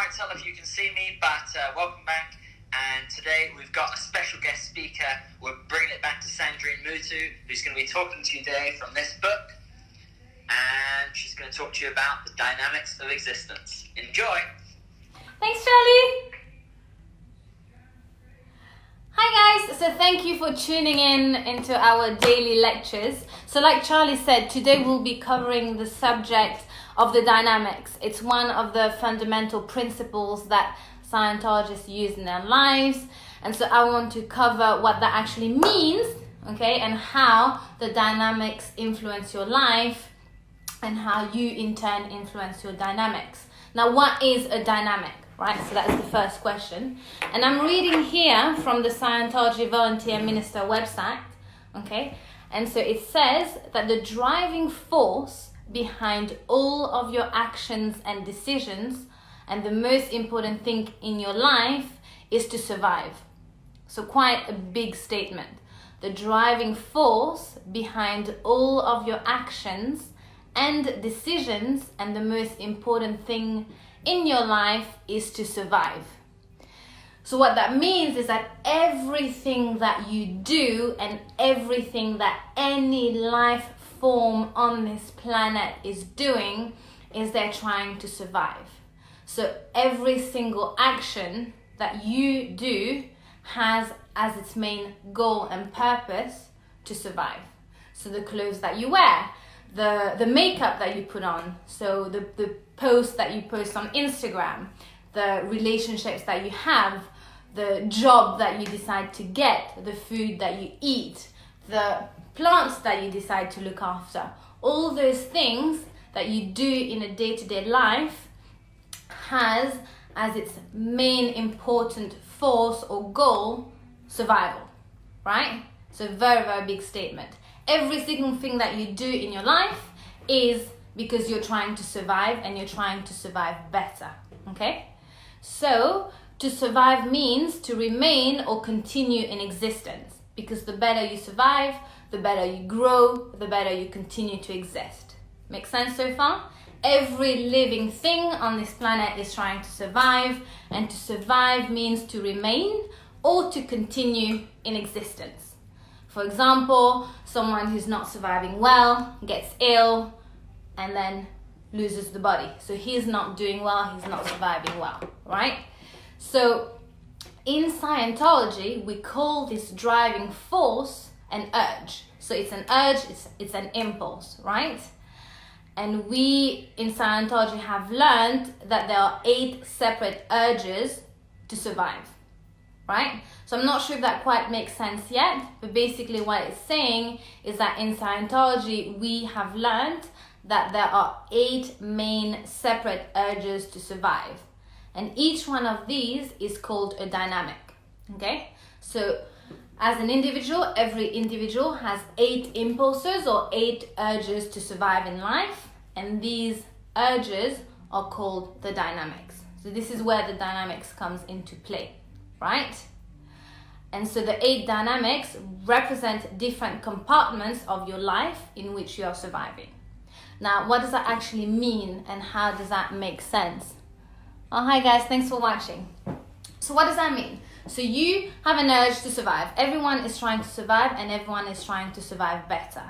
quite tell if you can see me, but welcome back. And today we've got a special guest speaker. We're bringing it back to Sandrine Mootoo, who's going to be talking to you today from this book. And she's going to talk to you about the dynamics of existence. Enjoy. Thanks, Charlie. Hi guys, so thank you for tuning in into our daily lectures. So like Charlie said, today we'll be covering the subject of the dynamics. It's one of the fundamental principles that Scientologists use in their lives. And so I want to cover what that actually means, okay, and how the dynamics influence your life and how you in turn influence your dynamics. Now, what is a dynamic? Right, so that's the first question. And I'm reading here from the Scientology Volunteer Minister website, okay? And so it says that the driving force behind all of your actions and decisions, and the most important thing in your life, is to survive. So quite a big statement. The driving force behind all of your actions and decisions, and the most important thing in your life is to survive. So what that means is that everything that you do and everything that any life form on this planet is doing is they're trying to survive. So every single action that you do has as its main goal and purpose to survive. So the clothes that you wear, the makeup that you put on, so the posts that you post on Instagram, the relationships that you have, the job that you decide to get, the food that you eat, the plants that you decide to look after, all those things that you do in a day-to-day life has as its main important force or goal survival, right? So very, very big statement. Every single thing that you do in your life is because you're trying to survive, and you're trying to survive better, okay? So to survive means to remain or continue in existence, because the better you survive, the better you grow, the better you continue to exist. Make sense so far? Every living thing on this planet is trying to survive, and to survive means to remain or to continue in existence. For example, someone who's not surviving well gets ill and then loses the body. So he's not doing well, he's not surviving well, right? So in Scientology, we call this driving force an urge. So it's an urge, it's an impulse, right? And we in Scientology have learned that there are 8 separate urges to survive, right? So I'm not sure if that quite makes sense yet, but basically what it's saying is that in Scientology, we have learned that there are 8 main separate urges to survive. And each one of these is called a dynamic, okay? So as an individual, every individual has 8 impulses or 8 urges to survive in life. And these urges are called the dynamics. So this is where the dynamics comes into play, right? And so the 8 dynamics represent different compartments of your life in which you are surviving. Now, what does that actually mean, and how does that make sense? Oh, hi guys, thanks for watching. So what does that mean? So you have an urge to survive. Everyone is trying to survive, and everyone is trying to survive better.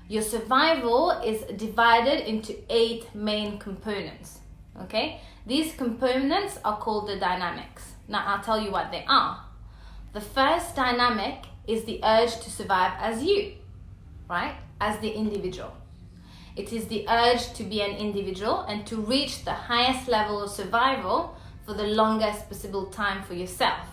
Your survival is divided into 8 main components, okay? These components are called the dynamics. Now, I'll tell you what they are. The first dynamic is the urge to survive as you, right? As the individual. It is the urge to be an individual and to reach the highest level of survival for the longest possible time for yourself,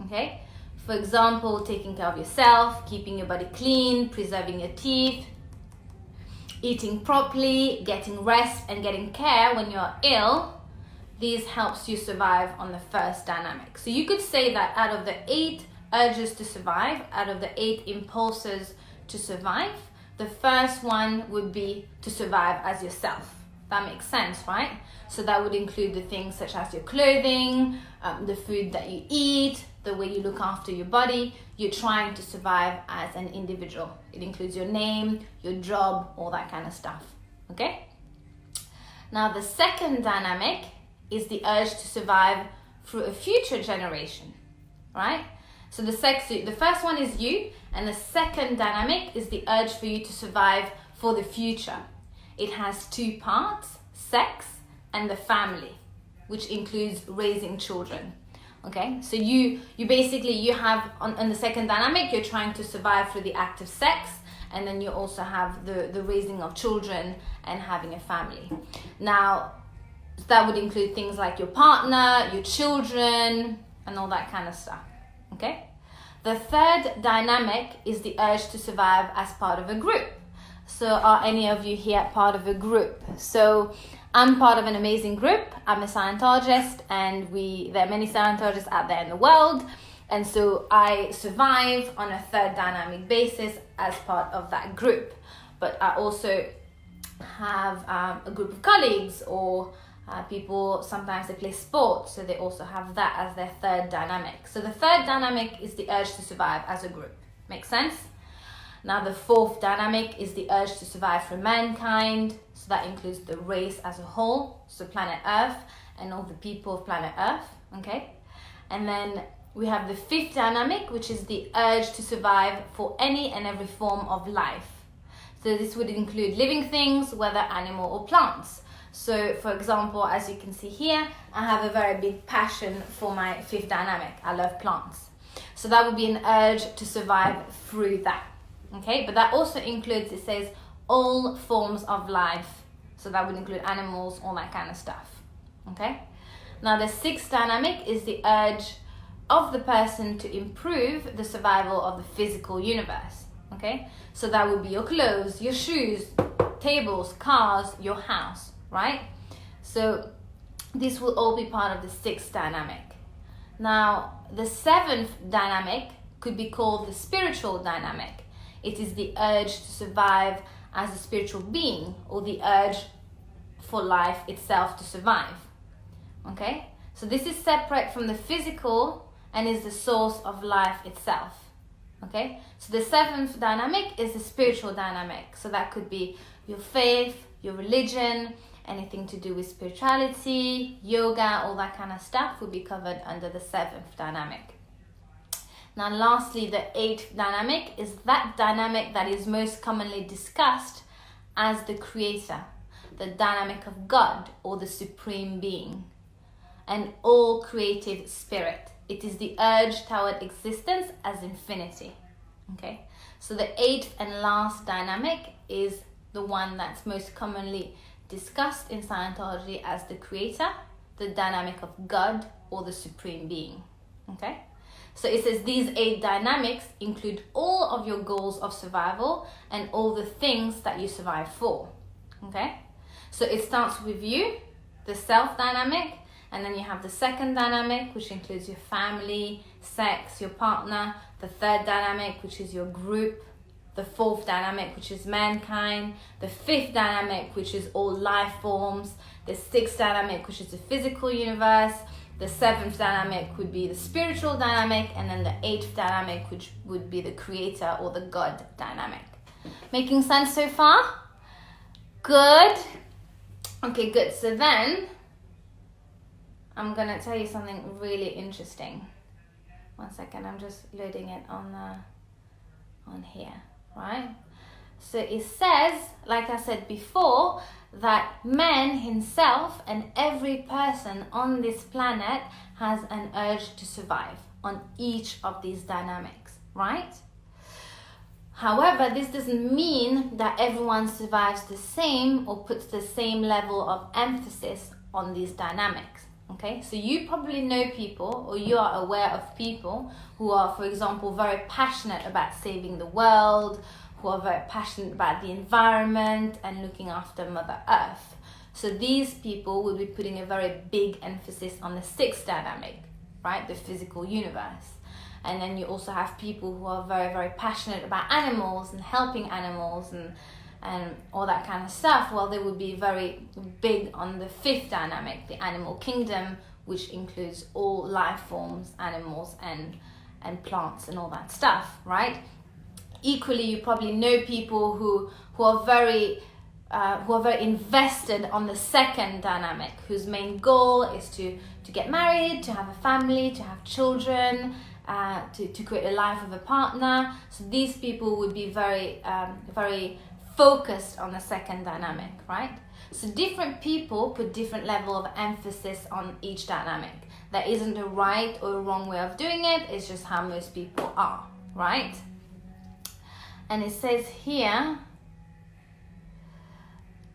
okay? For example, taking care of yourself, keeping your body clean, preserving your teeth, eating properly, getting rest and getting care when you're ill. These helps you survive on the first dynamic. So you could say that out of the 8 urges to survive, out of the 8 impulses to survive, the first one would be to survive as yourself. That makes sense, right? So that would include the things such as your clothing, the food that you eat, the way you look after your body. You're trying to survive as an individual. It includes your name, your job, all that kind of stuff, okay? Now the second dynamic is the urge to survive through a future generation, right? So the first one is you, and the second dynamic is the urge for you to survive for the future. It has two parts, sex and the family, which includes raising children. Okay, so you have on the second dynamic, you're trying to survive through the act of sex, and then you also have the raising of children and having a family. Now, that would include things like your partner, your children, and all that kind of stuff. Okay? The third dynamic is the urge to survive as part of a group. So are any of you here part of a group? So I'm part of an amazing group. I'm a Scientologist, and there are many Scientologists out there in the world. And so I survive on a third dynamic basis as part of that group. But I also have a group of colleagues, or people, sometimes they play sports, so they also have that as their third dynamic. So the third dynamic is the urge to survive as a group. Make sense? Now the fourth dynamic is the urge to survive for mankind. So that includes the race as a whole, so planet Earth and all the people of planet Earth, okay? And then we have the fifth dynamic, which is the urge to survive for any and every form of life. So this would include living things, whether animal or plants. So for example, as you can see here, I have a very big passion for my fifth dynamic. I love plants. So that would be an urge to survive through that. Okay, but that also includes, it says, all forms of life. So that would include animals, all that kind of stuff. Okay, now the sixth dynamic is the urge of the person to improve the survival of the physical universe. Okay, so that would be your clothes, your shoes, tables, cars, your house, right? So this will all be part of the sixth dynamic. Now the seventh dynamic could be called the spiritual dynamic. It is the urge to survive as a spiritual being, or the urge for life itself to survive. Okay, so this is separate from the physical and is the source of life itself. Okay, so the seventh dynamic is the spiritual dynamic. So that could be your faith, your religion, anything to do with spirituality, yoga, all that kind of stuff will be covered under the seventh dynamic. Now lastly, the eighth dynamic is that dynamic that is most commonly discussed as the creator, the dynamic of God, or the supreme being, and all creative spirit. It is the urge toward existence as infinity. Okay, so the eighth and last dynamic is the one that's most commonly discussed in Scientology as the creator, the dynamic of God, or the supreme being. Okay, so it says these 8 dynamics include all of your goals of survival and all the things that you survive for. Okay, so it starts with you, the self dynamic, and then you have the second dynamic, which includes your family, sex, your partner, the third dynamic, which is your group, the fourth dynamic, which is mankind, the fifth dynamic, which is all life forms, the sixth dynamic, which is the physical universe, the seventh dynamic would be the spiritual dynamic, and then the eighth dynamic, which would be the creator or the God dynamic. Making sense so far? Good. Okay, good. So then I'm gonna tell you something really interesting. One second, I'm just loading it on here, right? So it says, like I said before, that man himself and every person on this planet has an urge to survive on each of these dynamics, right? However, this doesn't mean that everyone survives the same or puts the same level of emphasis on these dynamics. Okay, so you probably know people, or you are aware of people who are, for example, very passionate about saving the world, who are very passionate about the environment and looking after Mother Earth. So these people will be putting a very big emphasis on the sixth dynamic, right? The physical universe. And then you also have people who are very, very passionate about animals and helping animals and all that kind of stuff. Well, they would be very big on the fifth dynamic, the animal kingdom, which includes all life forms, animals and plants and all that stuff, right? Equally, you probably know people who are very who are very invested on the second dynamic, whose main goal is to get married, to have a family, to have children, to create a life with a partner. So these people would be very focused on the second dynamic, right? So different people put different level of emphasis on each dynamic. There isn't a right or a wrong way of doing it, it's just how most people are, right? And it says here,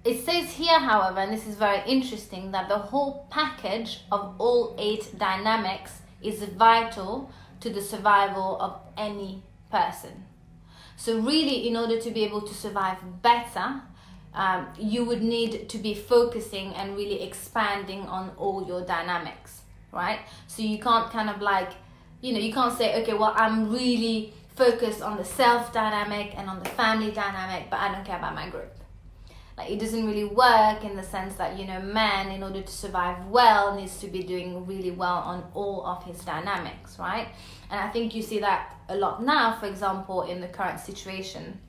however, and this is very interesting, that the whole package of all 8 dynamics is vital to the survival of any person. So really, in order to be able to survive better, you would need to be focusing and really expanding on all your dynamics, right? So you can't kind of like, you can't say, okay, well, I'm really focused on the self dynamic and on the family dynamic, but I don't care about my group. Like, it doesn't really work in the sense that, man, in order to survive well, needs to be doing really well on all of his dynamics, right? And I think you see that a lot now, for example, in the current situation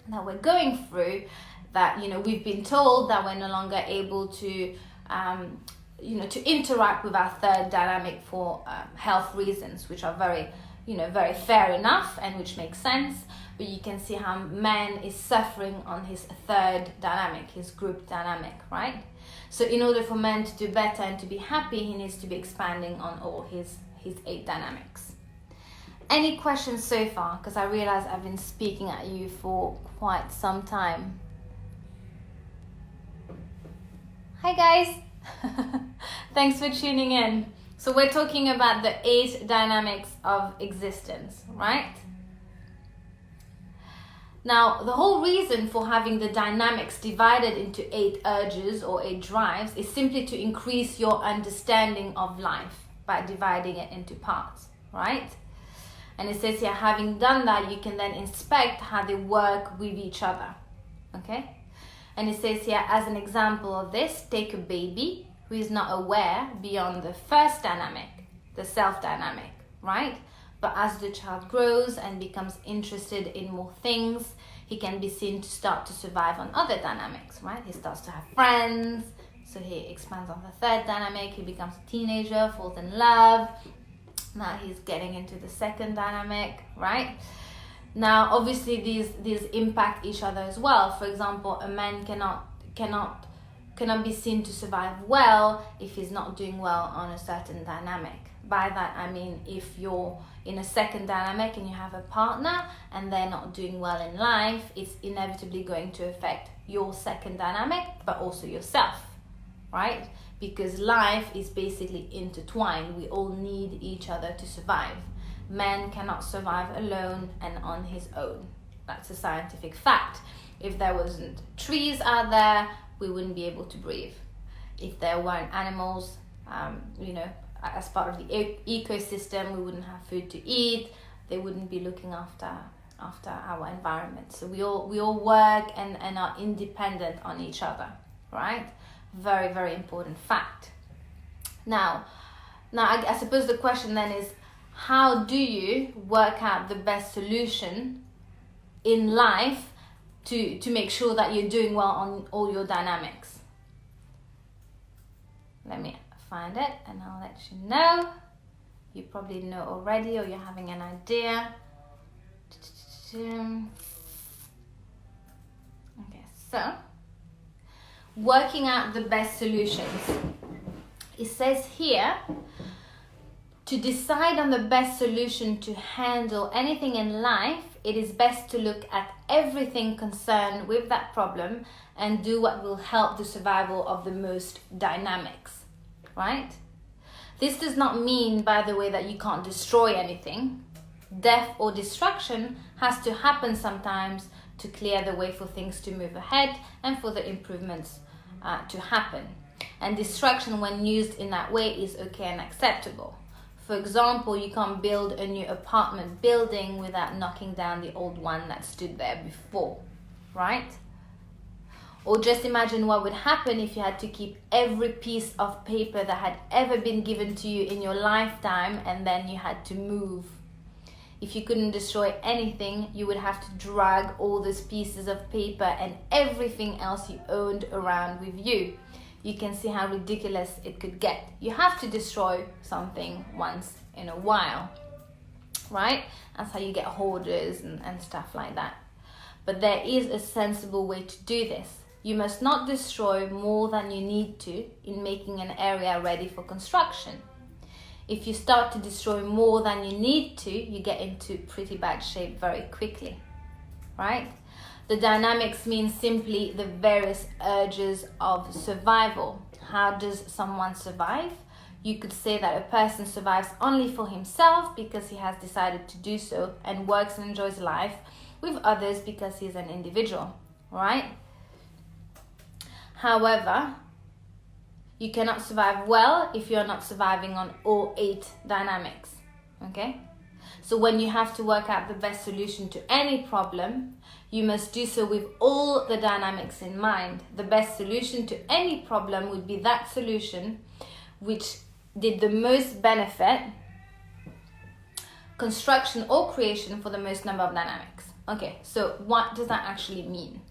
that we're going through, that, we've been told that we're no longer able to, to interact with our third dynamic for health reasons, which are very, very fair enough and which makes sense. But you can see how man is suffering on his third dynamic, his group dynamic, right? So in order for man to do better and to be happy, he needs to be expanding on all his 8 dynamics. Any questions so far? Because I realize I've been speaking at you for quite some time. Hi guys! Thanks for tuning in. So we're talking about the 8 dynamics of existence, right? Now, the whole reason for having the dynamics divided into 8 urges or 8 drives is simply to increase your understanding of life by dividing it into parts, right? And it says here, having done that, you can then inspect how they work with each other, okay? And it says here, as an example of this, take a baby who is not aware beyond the first dynamic, the self dynamic, right? But as the child grows and becomes interested in more things, he can be seen to start to survive on other dynamics, right? He starts to have friends, so he expands on the third dynamic, he becomes a teenager, falls in love. Now he's getting into the second dynamic, right? Now, obviously, these impact each other as well. For example, a man cannot be seen to survive well if he's not doing well on a certain dynamic. By that, I mean, if you're in a second dynamic and you have a partner and they're not doing well in life, it's inevitably going to affect your second dynamic, but also yourself, right? Because life is basically intertwined. We all need each other to survive. Man cannot survive alone and on his own. That's a scientific fact. If there wasn't trees out there, we wouldn't be able to breathe. If there weren't animals, as part of the ecosystem, we wouldn't have food to eat. They wouldn't be looking after our environment. So we all work and are independent on each other, right? Very, very important fact. Now I suppose the question then is, how do you work out the best solution in life to make sure that you're doing well on all your dynamics? Let me find it and I'll let you know. You probably know already, or you're having an idea. Okay, so working out the best solutions. It says here, to decide on the best solution to handle anything in life, it is best to look at everything concerned with that problem and do what will help the survival of the most dynamics, right? This does not mean, by the way, that you can't destroy anything. Death or destruction has to happen sometimes to clear the way for things to move ahead and for the improvements to happen. And destruction, when used in that way, is okay and acceptable. For example, you can't build a new apartment building without knocking down the old one that stood there before, right? Or just imagine what would happen if you had to keep every piece of paper that had ever been given to you in your lifetime and then you had to move. If you couldn't destroy anything, you would have to drag all those pieces of paper and everything else you owned around with you. You can see how ridiculous it could get. You have to destroy something once in a while, right? That's how you get hoarders and stuff like that. But there is a sensible way to do this. You must not destroy more than you need to in making an area ready for construction. If you start to destroy more than you need to, you get into pretty bad shape very quickly, right? The dynamics mean simply the various urges of survival. How does someone survive? You could say that a person survives only for himself because he has decided to do so and works and enjoys life with others because he is an individual, right? However, you cannot survive well if you're not surviving on all 8 dynamics, okay? So when you have to work out the best solution to any problem, you must do so with all the dynamics in mind. The best solution to any problem would be that solution which did the most benefit, construction or creation for the most number of dynamics. Okay, so what does that actually mean?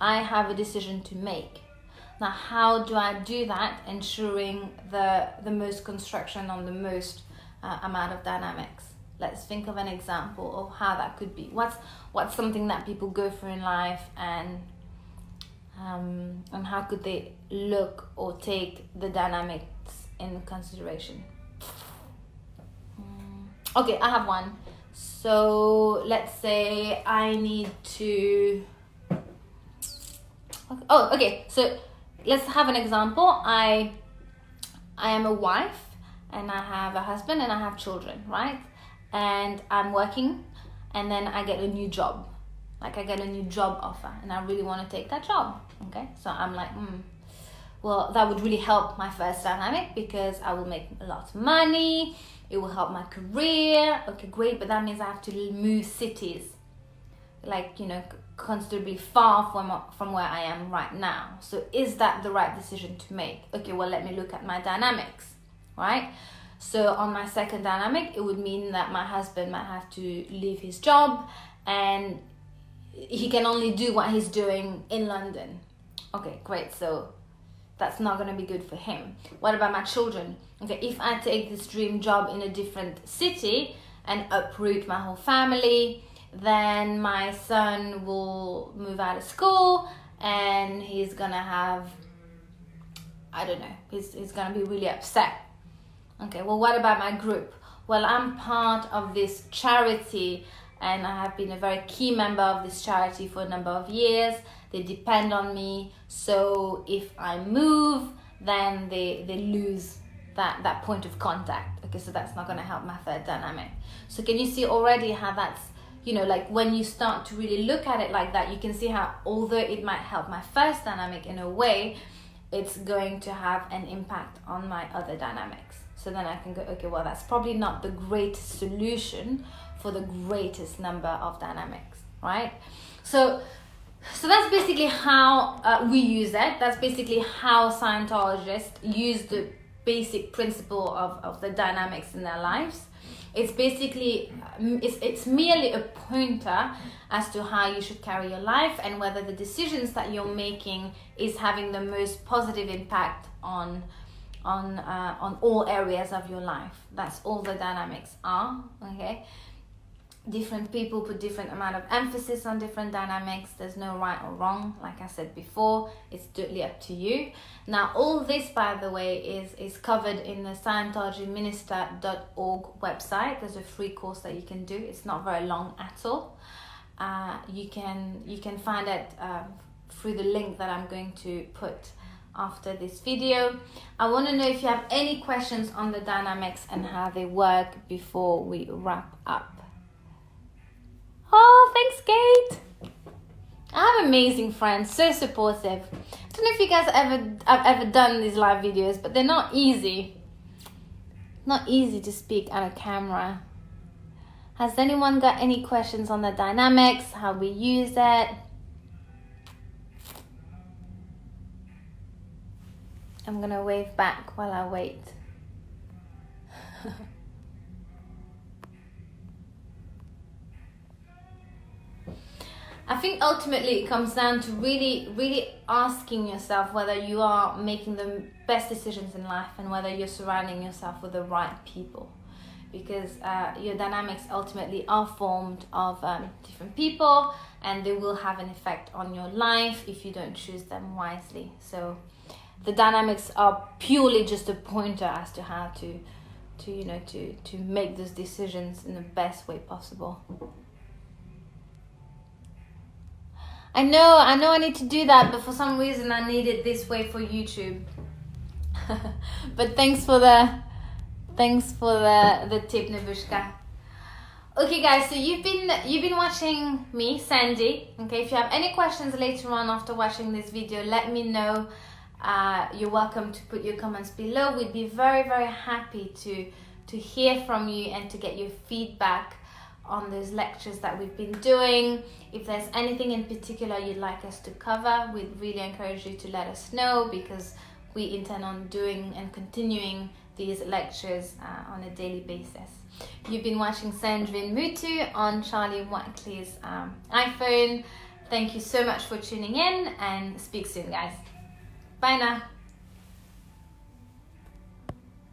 I have a decision to make. Now, how do I do that, ensuring the most construction on the most amount of dynamics? Let's think of an example of how that could be. What's something that people go through in life, and how could they look or take the dynamics in consideration? Okay, I have one. So let's say I need to... Okay, so let's have an example. I am a wife and I have a husband and I have children, right? And I'm working, and then I get a new job. Like, I get a new job offer and I really want to take that job, okay? So I'm like, well, that would really help my first dynamic because I will make a lot of money. It will help my career. Okay, great, but that means I have to move cities. Like, you know, considerably far from where I am right now. So is that the right decision to make? Okay, well, let me look at my dynamics, right? So on my second dynamic, it would mean that my husband might have to leave his job and he can only do what he's doing in London. Okay, great. So that's not going to be good for him. What about my children? Okay, if I take this dream job in a different city and uproot my whole family, then my son will move out of school and he's gonna have, I don't know, he's gonna be really upset. Okay, well, what about my group? Well, I'm part of this charity and I have been a very key member of this charity for a number of years. They depend on me, so if I move, then they lose that point of contact. Okay, so that's not gonna help my third dynamic. So can you see already how that's, you know, like when you start to really look at it like that, you can see how although it might help my first dynamic in a way, it's going to have an impact on my other dynamics. So then I can go, okay, well, that's probably not the greatest solution for the greatest number of dynamics, right? So that's basically how we use it. That's basically how Scientologists use the basic principle of the dynamics in their lives. It's basically, it's merely a pointer as to how you should carry your life and whether the decisions that you're making is having the most positive impact on all areas of your life. That's all the dynamics are, okay? Different people put different amount of emphasis on different dynamics. There's no right or wrong. Like I said before, it's totally up to you. Now, all this, by the way, is covered in the scientologyminister.org website. There's a free course that you can do. It's not very long at all. You can find it through the link that I'm going to put after this video. I want to know if you have any questions on the dynamics and how they work before we wrap up. Oh, thanks, Kate. I have amazing friends, so supportive. I don't know if you guys have ever done these live videos, but they're not easy. Not easy to speak on a camera. Has anyone got any questions on the dynamics, how we use it? I'm gonna wave back while I wait. I think ultimately it comes down to really asking yourself whether you are making the best decisions in life and whether you're surrounding yourself with the right people. Because your dynamics ultimately are formed of different people, and they will have an effect on your life if you don't choose them wisely. So the dynamics are purely just a pointer as to how to make those decisions in the best way possible. I know I need to do that, but for some reason I need it this way for YouTube. But thanks for the tip, Navushka. Okay guys, so you've been watching me, Sandy. Okay, if you have any questions later on after watching this video, let me know. You're welcome to put your comments below. We'd be very, very happy to hear from you and to get your feedback on those lectures that we've been doing. If there's anything in particular you'd like us to cover, we'd really encourage you to let us know, because we intend on doing and continuing these lectures on a daily basis. You've been watching Sandrine Mootoo on Charlie Wackley's iPhone. Thank you so much for tuning in, and speak soon, guys. Bye now.